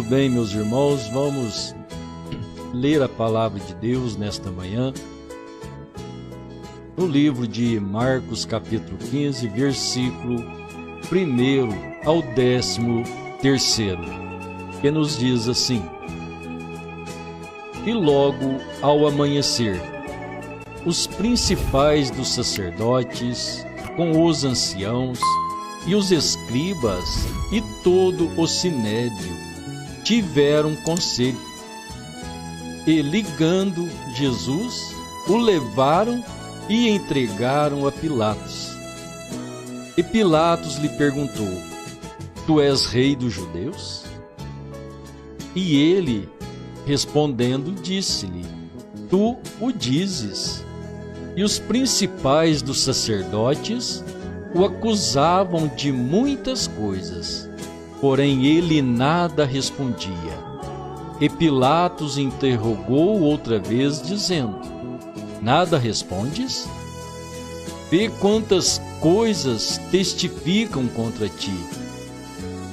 bem, meus irmãos, vamos ler a palavra de Deus nesta manhã, no livro de Marcos, capítulo 15, versículo 1 ao 13º, que nos diz assim: E logo ao amanhecer, os principais dos sacerdotes, com os anciãos e os escribas e todo o sinédrio, tiveram conselho, e ligando Jesus, o levaram e entregaram a Pilatos. E Pilatos lhe perguntou: Tu és rei dos judeus? E ele, respondendo, disse-lhe: Tu o dizes. E os principais dos sacerdotes o acusavam de muitas coisas, porém ele nada respondia. E Pilatos interrogou outra vez, dizendo: Nada respondes? Vê quantas coisas testificam contra ti.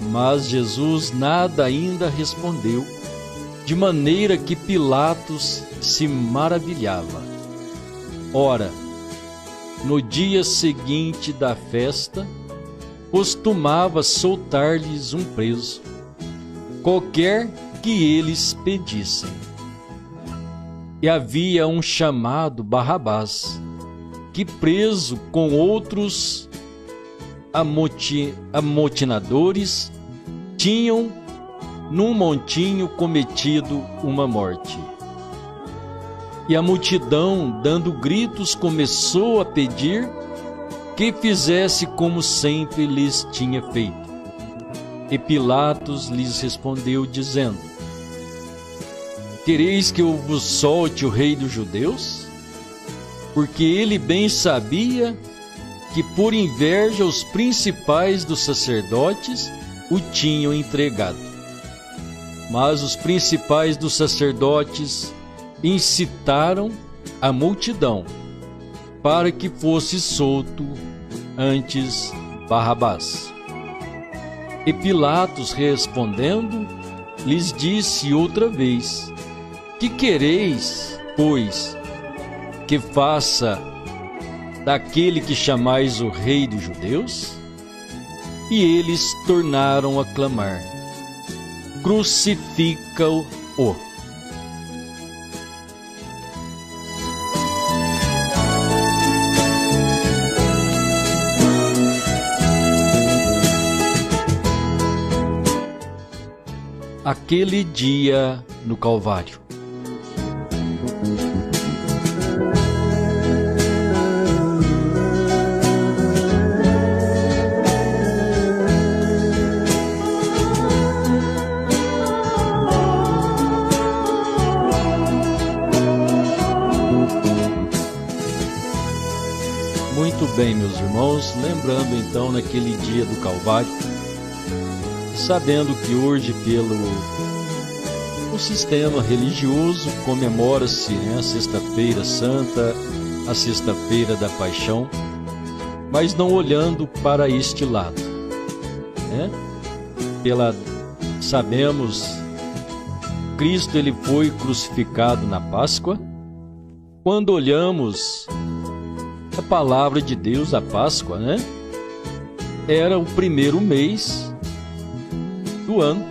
Mas Jesus nada ainda respondeu, de maneira que Pilatos se maravilhava. Ora, no dia seguinte da festa, costumava soltar-lhes um preso, qualquer que eles pedissem. E havia um chamado Barrabás, que preso com outros amotinadores, tinham num montinho cometido uma morte. E a multidão, dando gritos, começou a pedir que fizesse como sempre lhes tinha feito. E Pilatos lhes respondeu, dizendo: Quereis que eu vos solte o rei dos judeus? Porque ele bem sabia que por inveja os principais dos sacerdotes o tinham entregado. Mas os principais dos sacerdotes incitaram a multidão para que fosse solto antes Barrabás. E Pilatos, respondendo, lhes disse outra vez: Que quereis, pois, que faça daquele que chamais o rei dos judeus? E eles tornaram a clamar: Crucifica-o! Aquele dia no Calvário. Muito bem, meus irmãos, lembrando então naquele dia do Calvário, sabendo que hoje pelo o sistema religioso comemora-se a Sexta-feira Santa, a Sexta-feira da Paixão, mas não olhando para este lado, né? Sabemos, Cristo ele foi crucificado na Páscoa. Quando olhamos a palavra de Deus, a Páscoa, né? Era o primeiro mês do ano.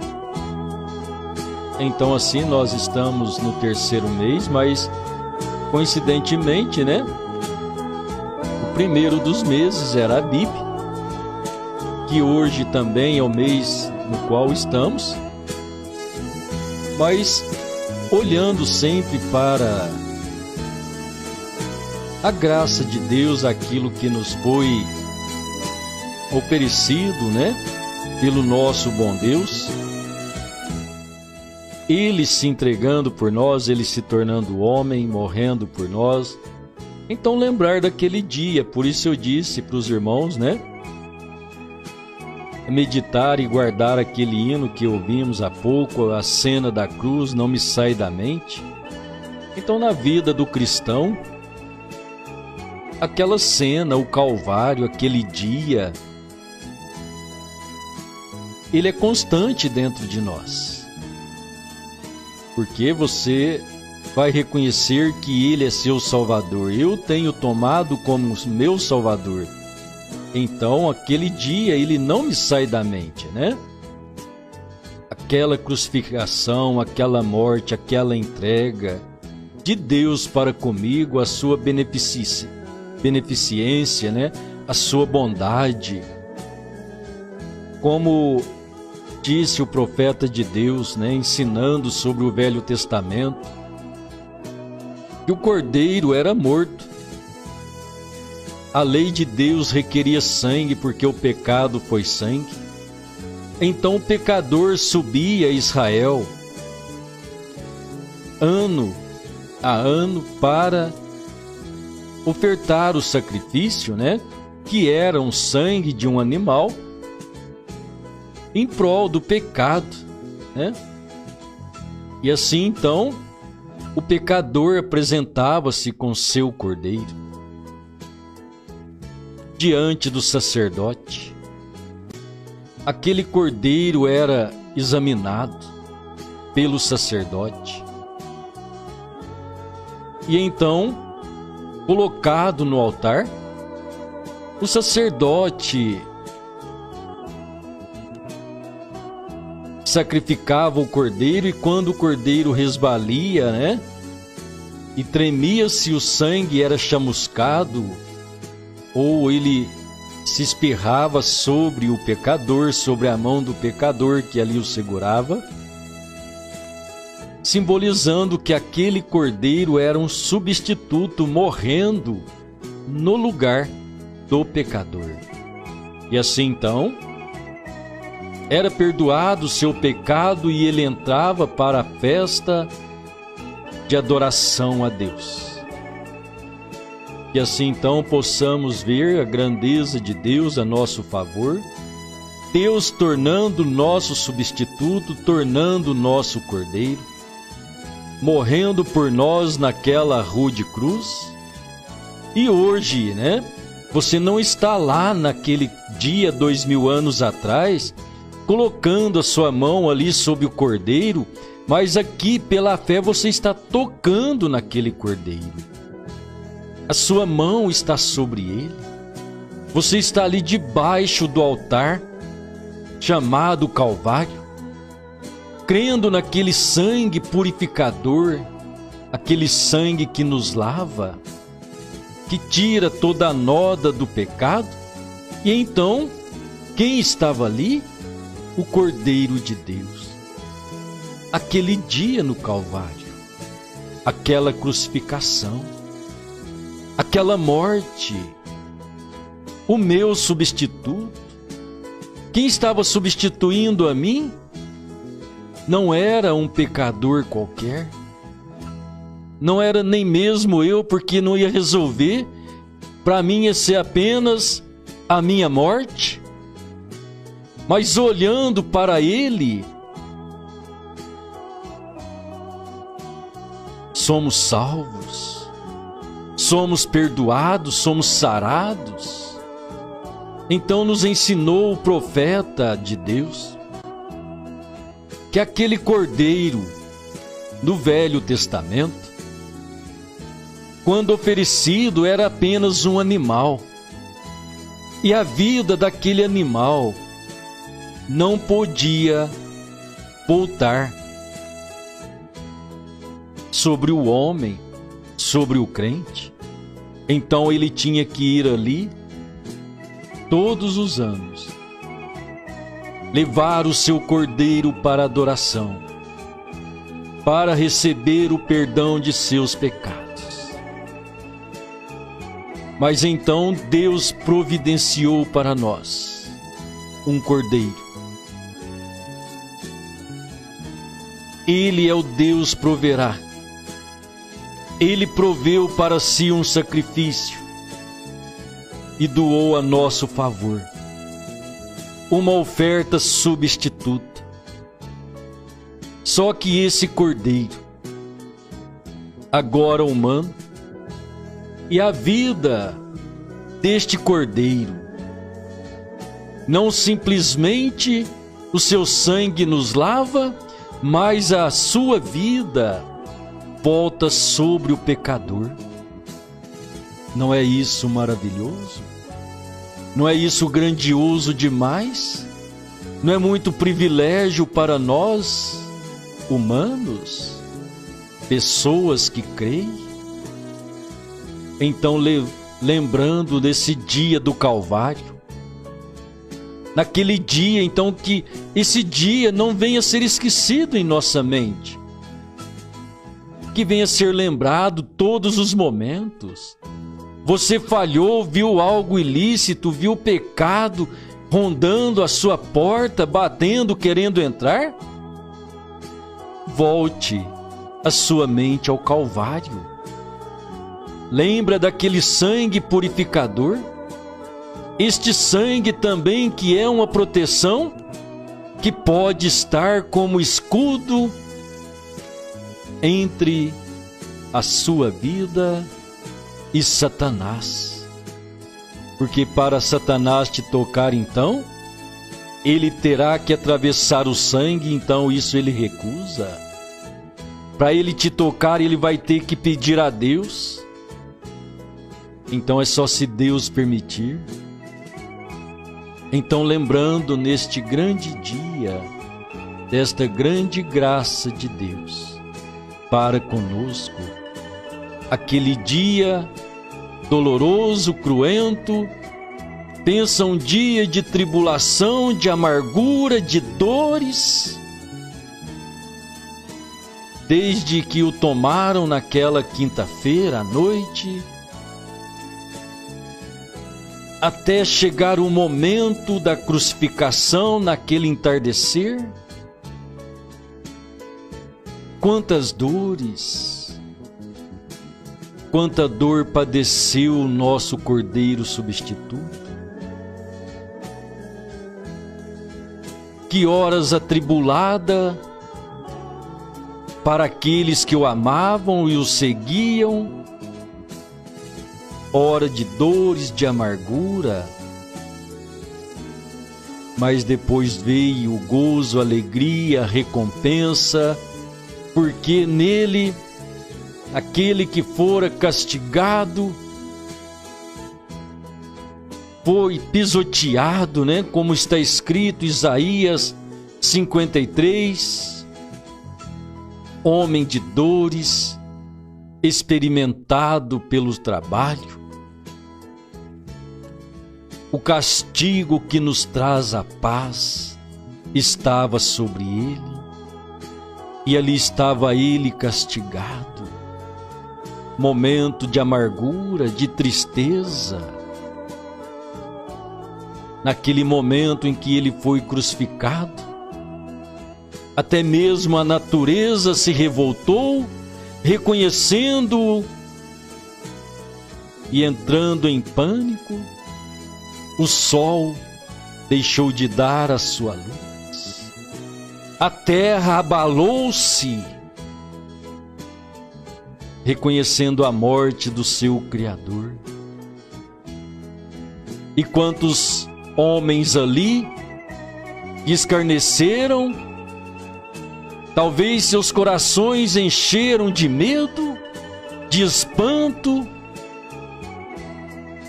Então assim nós estamos no terceiro mês, mas coincidentemente, né, o primeiro dos meses era Abib, que hoje também é o mês no qual estamos, mas olhando sempre para a graça de Deus, aquilo que nos foi oferecido, né, pelo nosso bom Deus, Ele se entregando por nós, Ele se tornando homem, morrendo por nós. Então lembrar daquele dia, por isso eu disse para os irmãos, né, meditar e guardar aquele hino que ouvimos há pouco, a cena da cruz não me sai da mente. Então na vida do cristão, aquela cena, o Calvário, aquele dia, ele é constante dentro de nós. porque você vai reconhecer que Ele é seu Salvador. Eu tenho tomado como meu Salvador. Então, aquele dia, Ele não me sai da mente, né? Aquela crucificação, aquela morte, aquela entrega de Deus para comigo, a sua beneficência, né? A sua bondade. Como disse o profeta de Deus, né? Ensinando sobre o Velho Testamento, que o cordeiro era morto. A lei de Deus requeria sangue, porque o pecado foi sangue. Então o pecador subia a Israel ano a ano para ofertar o sacrifício, né? Que era um sangue de um animal em prol do pecado, né? E assim então o pecador apresentava-se com seu cordeiro diante do sacerdote. Aquele cordeiro era examinado pelo sacerdote e então colocado no altar. O sacerdote sacrificava o cordeiro, e quando o cordeiro resvalia, né, e tremia-se o sangue, era chamuscado, ou ele se espirrava sobre o pecador, sobre a mão do pecador que ali o segurava, simbolizando que aquele cordeiro era um substituto morrendo no lugar do pecador. E assim então era perdoado o seu pecado e ele entrava para a festa de adoração a Deus. Que assim então possamos ver a grandeza de Deus a nosso favor, Deus tornando nosso substituto, tornando nosso cordeiro, morrendo por nós naquela rude cruz. E hoje, né, você não está lá naquele dia 2000 anos atrás, colocando a sua mão ali sobre o cordeiro, mas aqui pela fé você está tocando naquele cordeiro. A sua mão está sobre ele. Você está ali debaixo do altar, chamado Calvário, crendo naquele sangue purificador, aquele sangue que nos lava, que tira toda a noda do pecado. E então, quem estava ali? O Cordeiro de Deus. Aquele dia no Calvário, aquela crucificação, aquela morte, o meu substituto. Quem estava substituindo a mim não era um pecador qualquer, não era nem mesmo eu, porque não ia resolver. Para mim ia ser apenas a minha morte, mas olhando para ele, somos salvos, somos perdoados, somos sarados. Então nos ensinou o profeta de Deus que aquele cordeiro do Velho Testamento, quando oferecido, era apenas um animal, e a vida daquele animal não podia voltar sobre o homem, sobre o crente. Então ele tinha que ir ali todos os anos, levar o seu cordeiro para adoração, para receber o perdão de seus pecados. Mas então Deus providenciou para nós um cordeiro. Ele é o Deus proverá. Ele proveu para si um sacrifício e doou a nosso favor uma oferta substituta. Só que esse cordeiro, agora humano, e a vida deste cordeiro, não simplesmente o seu sangue nos lava, mas a sua vida volta sobre o pecador. Não é isso maravilhoso? Não é isso grandioso demais? Não é muito privilégio para nós, humanos, pessoas que creem? Então, lembrando desse dia do Calvário, naquele dia, então, que esse dia não venha a ser esquecido em nossa mente, que venha a ser lembrado todos os momentos. Você falhou, viu algo ilícito, viu o pecado rondando a sua porta, batendo, querendo entrar? Volte a sua mente ao Calvário. Lembra daquele sangue purificador? Este sangue também que é uma proteção, que pode estar como escudo entre a sua vida e Satanás. Porque para Satanás te tocar, então, ele terá que atravessar o sangue, então isso ele recusa. Para ele te tocar, ele vai ter que pedir a Deus. Então é só se Deus permitir. Então, lembrando neste grande dia, desta grande graça de Deus para conosco, aquele dia doloroso, cruento, pensa um dia de tribulação, de amargura, de dores, desde que o tomaram naquela quinta-feira à noite, até chegar o momento da crucificação naquele entardecer. Quantas dores, quanta dor padeceu o nosso Cordeiro substituto. Que horas atribulada para aqueles que o amavam e o seguiam, hora de dores, de amargura, mas depois veio o gozo, a alegria, a recompensa, porque nele, aquele que fora castigado, foi pisoteado, né? Como está escrito em Isaías 53, homem de dores, experimentado pelo trabalho. O castigo que nos traz a paz estava sobre ele, e ali estava ele castigado. Momento de amargura, de tristeza. Naquele momento em que ele foi crucificado, até mesmo a natureza se revoltou, reconhecendo-o e entrando em pânico. O sol deixou de dar a sua luz, a terra abalou-se, reconhecendo a morte do seu Criador. E quantos homens ali escarneceram, talvez seus corações encheram de medo, de espanto,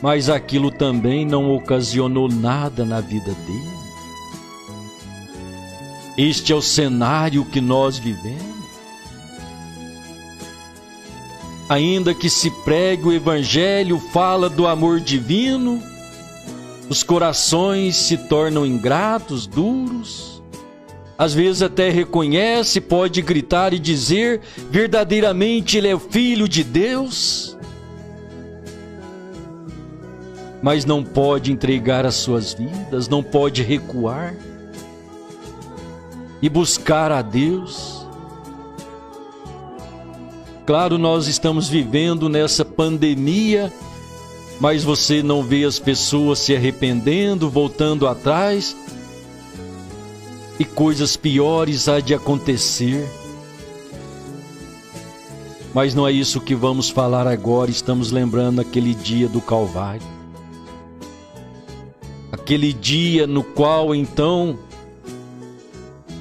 mas aquilo também não ocasionou nada na vida dele. Este é o cenário que nós vivemos. Ainda que se pregue o Evangelho, fala do amor divino, os corações se tornam ingratos, duros. Às vezes até reconhece, pode gritar e dizer, verdadeiramente ele é o Filho de Deus, mas não pode entregar as suas vidas, não pode recuar e buscar a Deus. Claro, nós estamos vivendo nessa pandemia, mas você não vê as pessoas se arrependendo, voltando atrás, e coisas piores há de acontecer. Mas não é isso que vamos falar agora. Estamos lembrando aquele dia do Calvário, aquele dia no qual então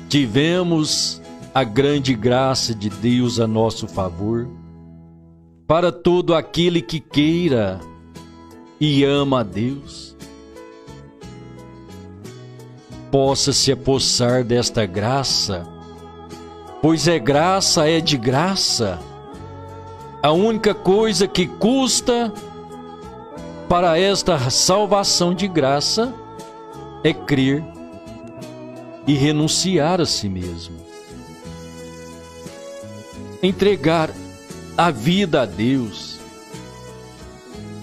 tivemos a grande graça de Deus a nosso favor, para todo aquele que queira e ama a Deus, possa se apossar desta graça, pois graça é de graça. A única coisa que custa para esta salvação de graça é crer e renunciar a si mesmo. Entregar a vida a Deus.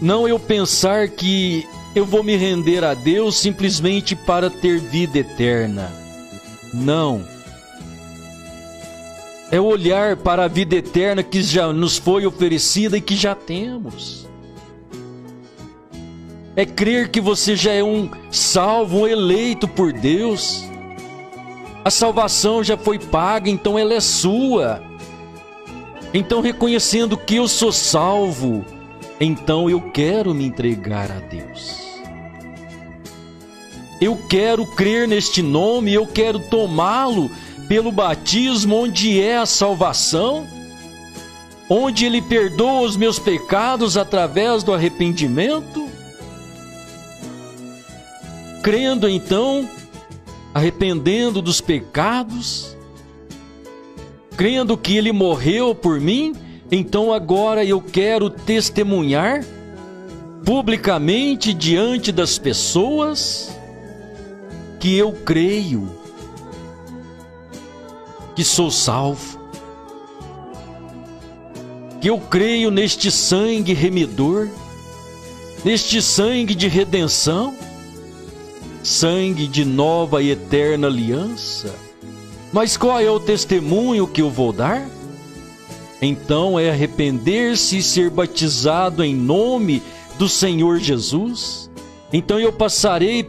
Não eu pensar que eu vou me render a Deus simplesmente para ter vida eterna. Não. É olhar para a vida eterna que já nos foi oferecida e que já temos. É crer que você já é um salvo, um eleito por Deus. A salvação já foi paga, então ela é sua. Então, reconhecendo que eu sou salvo, então eu quero me entregar a Deus. Eu quero crer neste nome, eu quero tomá-lo pelo batismo, onde é a salvação, onde Ele perdoa os meus pecados através do arrependimento. Crendo então, arrependendo dos pecados, crendo que Ele morreu por mim, então agora eu quero testemunhar publicamente diante das pessoas que eu creio que sou salvo, que eu creio neste sangue remidor, neste sangue de redenção, sangue de nova e eterna aliança. Mas qual é o testemunho que eu vou dar? Então é arrepender-se e ser batizado em nome do Senhor Jesus. Então eu passarei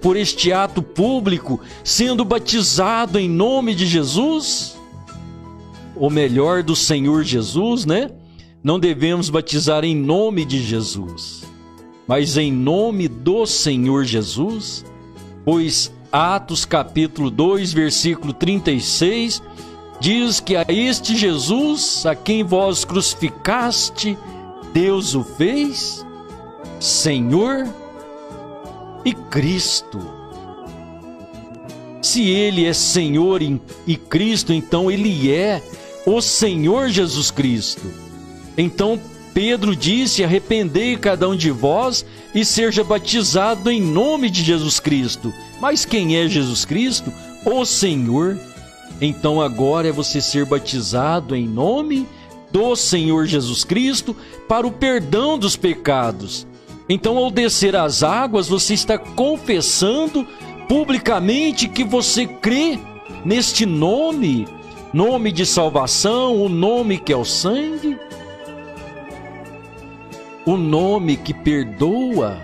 por este ato público sendo batizado em nome de Jesus, ou melhor, do Senhor Jesus, né? Não devemos batizar em nome de Jesus, mas em nome do Senhor Jesus, pois Atos capítulo 2, versículo 36, diz que a este Jesus, a quem vós crucificaste, Deus o fez Senhor e Cristo. Se Ele é Senhor e Cristo, então Ele é o Senhor Jesus Cristo. Então Pedro disse: arrependei cada um de vós e seja batizado em nome de Jesus Cristo. Mas quem é Jesus Cristo? O Senhor. Então agora é você ser batizado em nome do Senhor Jesus Cristo para o perdão dos pecados. Então, ao descer as águas, você está confessando publicamente que você crê neste nome, nome de salvação, o nome que é o sangue, o nome que perdoa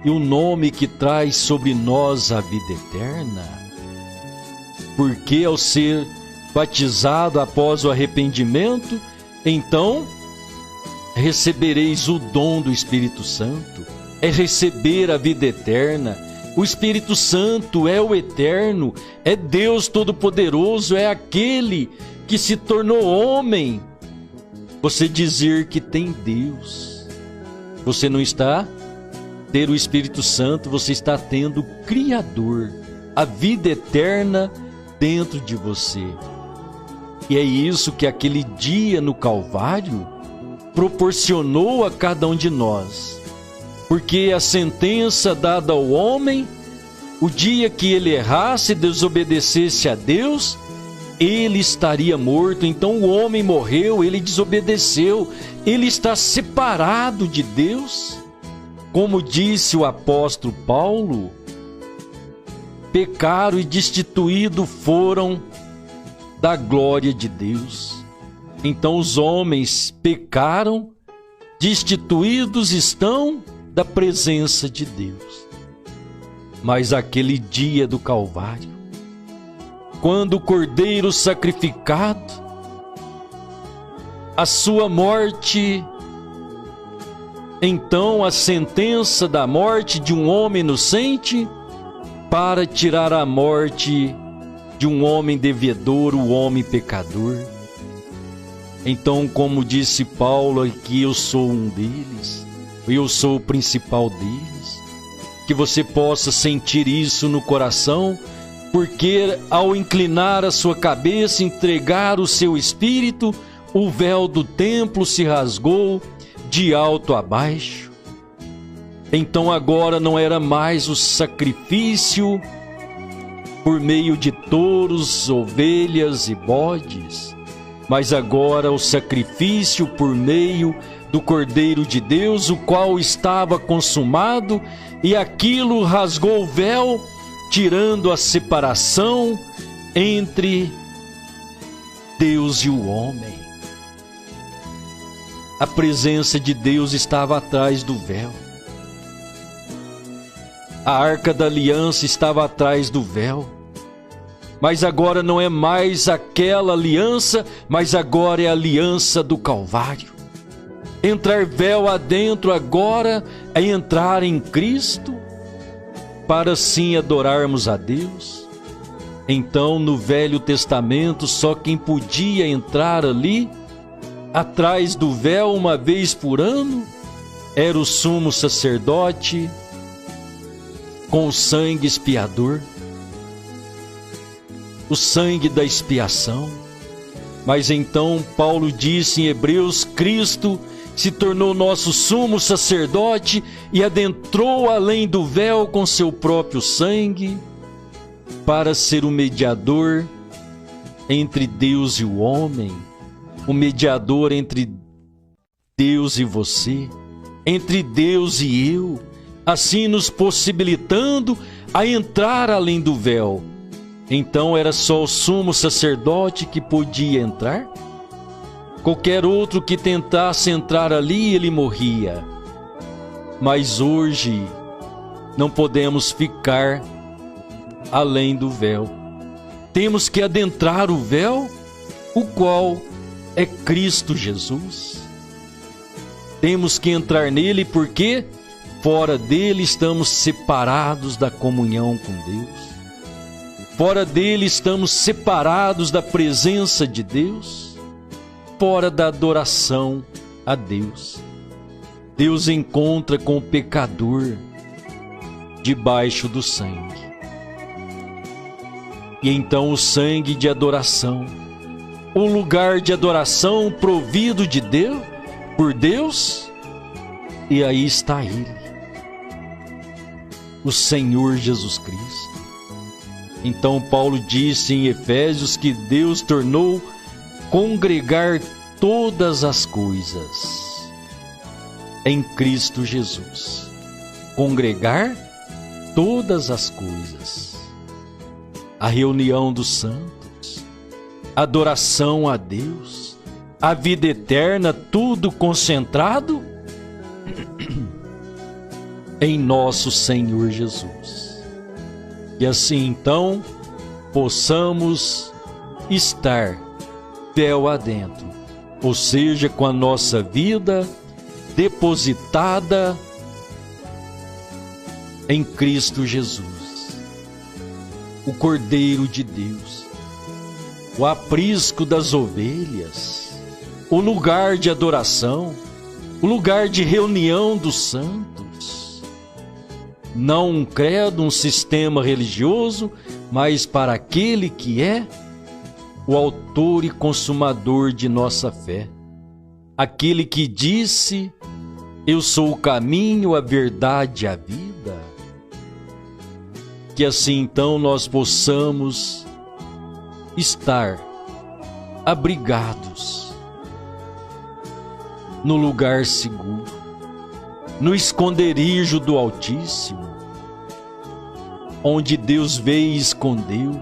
e o nome que traz sobre nós a vida eterna. Porque ao ser batizado após o arrependimento, então recebereis o dom do Espírito Santo. É receber a vida eterna. O Espírito Santo é o eterno, é Deus Todo-Poderoso, é aquele que se tornou homem. Você dizer que tem Deus, você não está tendo o Espírito Santo, você está tendo o Criador, a vida eterna dentro de você. E é isso que aquele dia no Calvário proporcionou a cada um de nós. Porque a sentença dada ao homem, o dia que ele errasse e desobedecesse a Deus, ele estaria morto. Então o homem morreu, ele desobedeceu, ele está separado de Deus. Como disse o apóstolo Paulo, pecaram e destituídos foram da glória de Deus. Então os homens pecaram, destituídos estão da presença de Deus. Mas aquele dia do Calvário, quando o Cordeiro sacrificado, a sua morte, então a sentença da morte de um homem inocente, para tirar a morte de um homem devedor, o homem pecador. Então, como disse Paulo, que eu sou um deles, eu sou o principal deles, que você possa sentir isso no coração, porque ao inclinar a sua cabeça, entregar o seu espírito, o véu do templo se rasgou de alto a baixo. Então agora não era mais o sacrifício por meio de touros, ovelhas e bodes, mas agora o sacrifício por meio do Cordeiro de Deus, o qual estava consumado, e aquilo rasgou o véu, tirando a separação entre Deus e o homem. A presença de Deus estava atrás do véu. A arca da aliança estava atrás do véu. Mas agora não é mais aquela aliança, mas agora é a aliança do Calvário. Entrar véu adentro agora é entrar em Cristo, para assim adorarmos a Deus. Então, no Velho Testamento, só quem podia entrar ali, atrás do véu, uma vez por ano, era o sumo sacerdote, com o sangue expiador, o sangue da expiação. Mas então Paulo disse em Hebreus, Cristo se tornou nosso sumo sacerdote e adentrou além do véu com seu próprio sangue, para ser o mediador entre Deus e o homem, o mediador entre Deus e você, entre Deus e eu, assim nos possibilitando a entrar além do véu. Então era só o sumo sacerdote que podia entrar? Qualquer outro que tentasse entrar ali, ele morria. Mas hoje não podemos ficar além do véu. Temos que adentrar o véu, o qual é Cristo Jesus. Temos que entrar nele porque fora dele estamos separados da comunhão com Deus. Fora dele estamos separados da presença de Deus. Fora da adoração a Deus. Deus encontra com o pecador debaixo do sangue. E então o sangue de adoração, o lugar de adoração provido de Deus, por Deus, e aí está Ele, o Senhor Jesus Cristo. Então Paulo disse em Efésios que Deus tornou congregar todas as coisas em Cristo Jesus. Congregar todas as coisas. A reunião dos santos, adoração a Deus, a vida eterna, tudo concentrado em nosso Senhor Jesus. E assim então possamos estar véu adentro, ou seja, com a nossa vida depositada em Cristo Jesus, o Cordeiro de Deus, o aprisco das ovelhas, o lugar de adoração, o lugar de reunião dos santos. Não um credo, um sistema religioso, mas para aquele que é o autor e consumador de nossa fé. Aquele que disse, eu sou o caminho, a verdade e a vida. Que assim então nós possamos estar abrigados no lugar seguro, no esconderijo do Altíssimo, onde Deus veio e escondeu,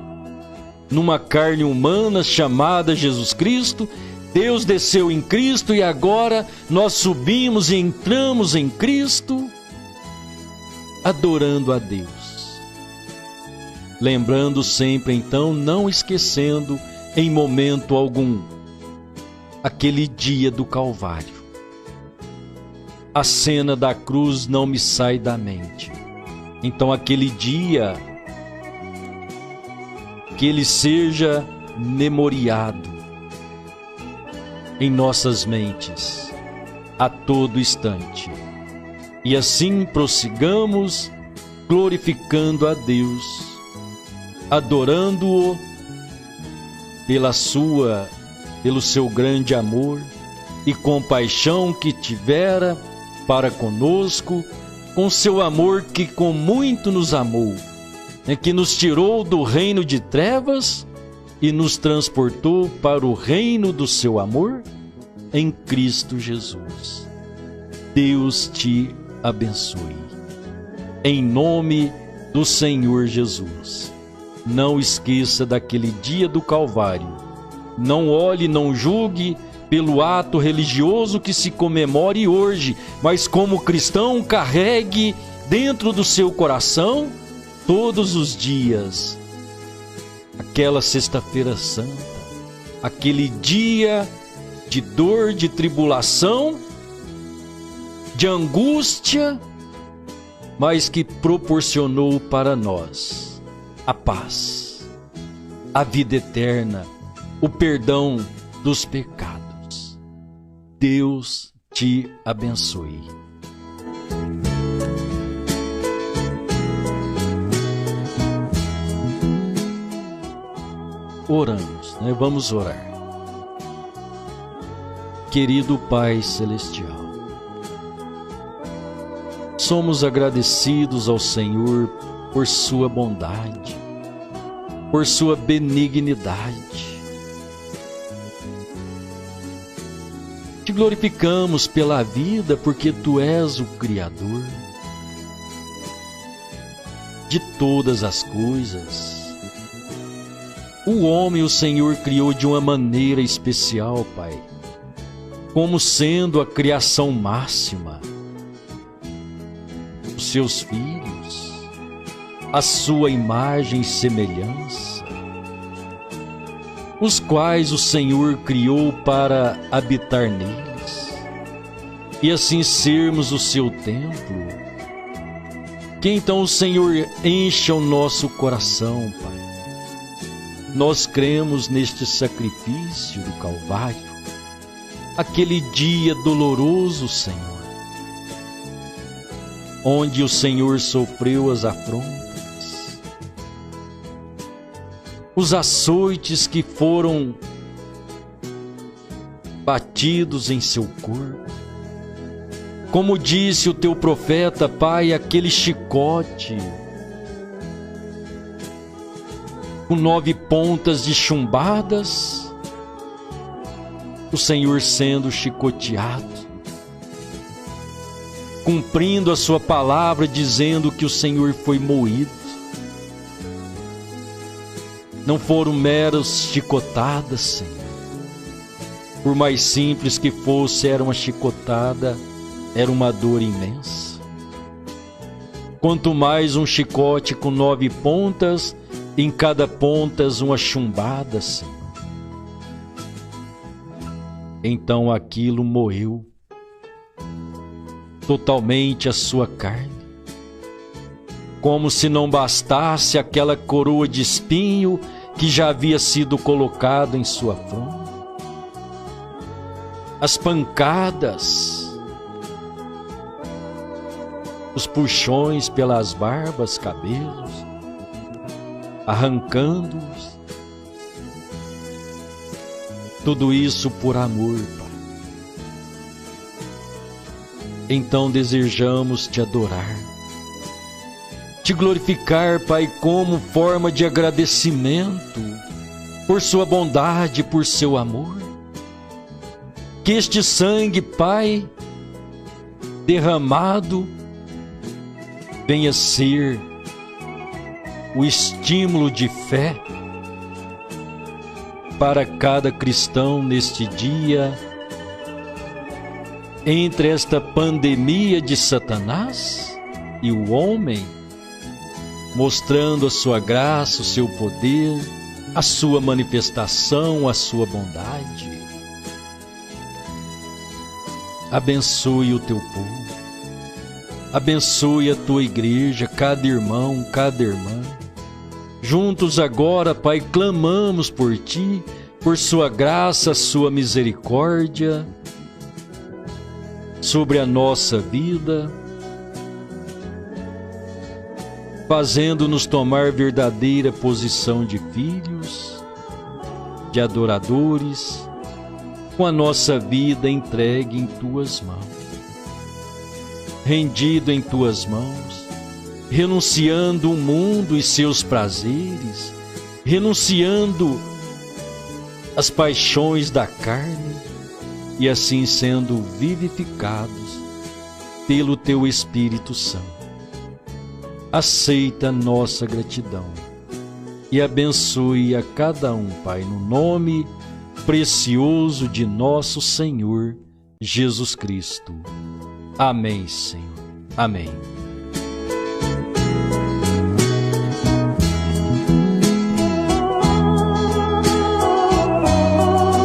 numa carne humana chamada Jesus Cristo. Deus desceu em Cristo e agora nós subimos e entramos em Cristo, adorando a Deus. Lembrando sempre então, não esquecendo em momento algum, aquele dia do Calvário. A cena da cruz não me sai da mente. Então aquele dia que ele seja memoriado em nossas mentes a todo instante. E assim prossigamos glorificando a Deus, adorando-o pelo seu grande amor e compaixão que tivera para conosco, com seu amor que com muito nos amou, que nos tirou do reino de trevas e nos transportou para o reino do seu amor em Cristo Jesus. Deus te abençoe. Em nome do Senhor Jesus. Não esqueça daquele dia do Calvário. Não olhe, não julgue pelo ato religioso que se comemore hoje, mas como cristão, carregue dentro do seu coração todos os dias aquela Sexta-feira Santa, aquele dia de dor, de tribulação, de angústia, mas que proporcionou para nós a paz, a vida eterna, o perdão dos pecados. Deus te abençoe. Oramos, né? Vamos orar. Querido Pai Celestial, somos agradecidos ao Senhor por sua bondade, por sua benignidade. Te glorificamos pela vida, porque Tu és o Criador de todas as coisas. O homem o Senhor criou de uma maneira especial, Pai, como sendo a criação máxima. Os seus filhos, a sua imagem e semelhança, os quais o Senhor criou para habitar neles, e assim sermos o seu templo. Que então o Senhor encha o nosso coração, Pai. Nós cremos neste sacrifício do Calvário, aquele dia doloroso, Senhor, onde o Senhor sofreu as afrontas, os açoites que foram batidos em seu corpo. Como disse o teu profeta, Pai, aquele chicote com 9 pontas de chumbadas, o Senhor sendo chicoteado, cumprindo a sua palavra, dizendo que o Senhor foi moído. Não foram meras chicotadas, Senhor. Por mais simples que fosse, era uma chicotada, era uma dor imensa. Quanto mais um chicote com 9 pontas, em cada ponta uma chumbada, Senhor. Então aquilo moeu totalmente a sua carne. Como se não bastasse aquela coroa de espinho que já havia sido colocado em sua fronte, as pancadas, os puxões pelas barbas, cabelos, arrancando-os, tudo isso por amor, Pai. Então desejamos te adorar, te glorificar, Pai, como forma de agradecimento por sua bondade, por seu amor. Que este sangue, Pai, derramado, venha ser o estímulo de fé para cada cristão neste dia, entre esta pandemia de Satanás e o homem, mostrando a sua graça, o seu poder, a sua manifestação, a sua bondade. Abençoe o teu povo, abençoe a tua igreja, cada irmão, cada irmã, Juntos agora, Pai, clamamos por Ti, por Sua graça, Sua misericórdia sobre a nossa vida, fazendo-nos tomar verdadeira posição de filhos, de adoradores, com a nossa vida entregue em Tuas mãos, rendido em Tuas mãos, renunciando o mundo e seus prazeres, renunciando as paixões da carne e assim sendo vivificados pelo Teu Espírito Santo. Aceita nossa gratidão e abençoe a cada um, Pai, no nome precioso de nosso Senhor Jesus Cristo. Amém, Senhor. Amém.